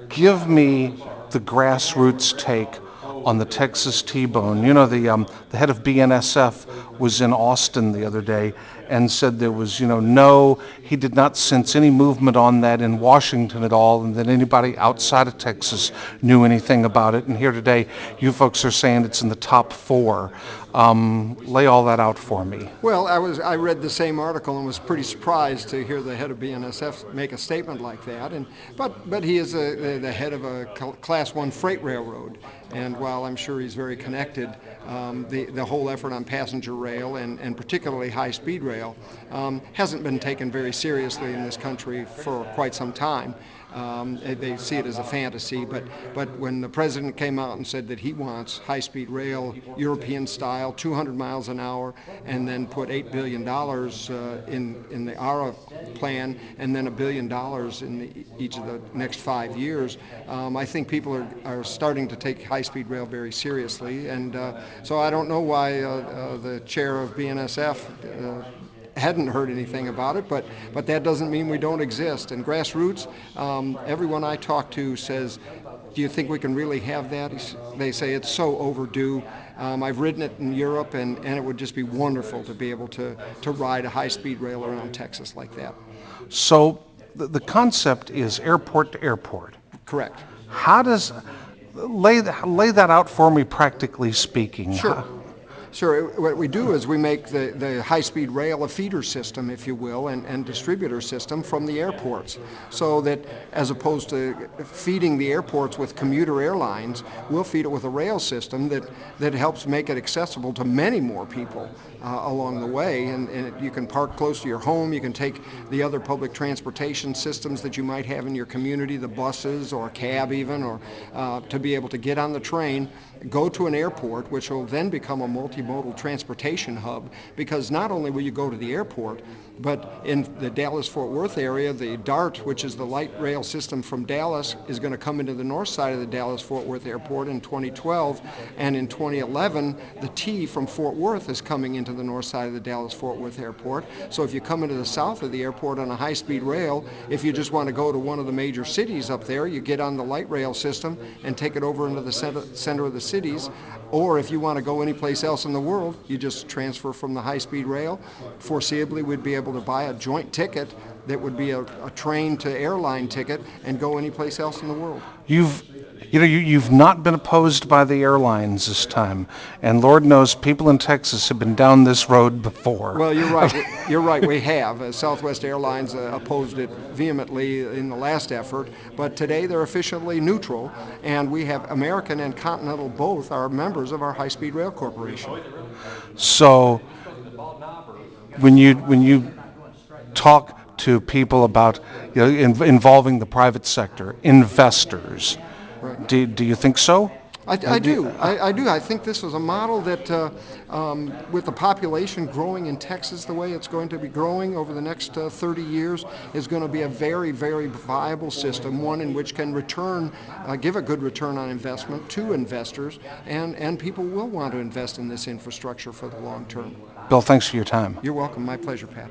Give me the grassroots take on the Texas T-bone. You know, the head of BNSF was in Austin the other day and said there was, no, he did not sense any movement on that in Washington at all, and that anybody outside of Texas knew anything about it. And here today, you folks are saying it's in the top four. Lay all that out for me. Well, I read the same article and was pretty surprised to hear the head of BNSF make a statement like that. But he is the head of a Class 1 freight railroad, and while I'm sure he's very connected, the whole effort on passenger rail and particularly high-speed rail hasn't been taken very seriously in this country for quite some time. They see it as a fantasy, but when the president came out and said that he wants high-speed rail, European style, 200 miles an hour, and then put $8 billion in the ARA plan, and then $1 billion in each of the next 5 years, I think people are starting to take high-speed rail very seriously, and so I don't know why the chair of BNSF hadn't heard anything about it, but that doesn't mean we don't exist. And grassroots, everyone I talk to says, do you think we can really have that? They say it's so overdue. I've ridden it in Europe, and it would just be wonderful to be able to ride a high-speed rail around Texas like that. So the concept is airport to airport. Correct. How does lay that out for me, practically speaking? Sure. Sure. What we do is we make the high-speed rail a feeder system, if you will, and distributor system from the airports, so that as opposed to feeding the airports with commuter airlines, we'll feed it with a rail system that helps make it accessible to many more people along the way. And you can park close to your home. You can take the other public transportation systems that you might have in your community, the buses or a cab even, or to be able to get on the train, go to an airport, which will then become a multimodal transportation hub, because not only will you go to the airport, but in the Dallas-Fort Worth area, the DART, which is the light rail system from Dallas, is going to come into the north side of the Dallas-Fort Worth airport in 2012, and in 2011, the T from Fort Worth is coming into the north side of the Dallas-Fort Worth airport. So if you come into the south of the airport on a high-speed rail, if you just want to go to one of the major cities up there, you get on the light rail system and take it over into the center of the cities. Or if you want to go anyplace else in the world, you just transfer from the high-speed rail. Foreseeably, we'd be able to buy a joint ticket that would be a train to airline ticket and go anyplace else in the world. You've not been opposed by the airlines this time, and Lord knows people in Texas have been down this road before. Well, you're right. You're right. We have. Southwest Airlines opposed it vehemently in the last effort, but today they're officially neutral, and we have American and Continental both are members of our High-Speed Rail Corporation. So, when you talk to people about involving the private sector, investors. Right. Do you think so? I do. I think this is a model that, with the population growing in Texas the way it's going to be growing over the next 30 years, is going to be a very, very viable system, one in which can give a good return on investment to investors, and people will want to invest in this infrastructure for the long term. Bill, thanks for your time. You're welcome. My pleasure, Pat.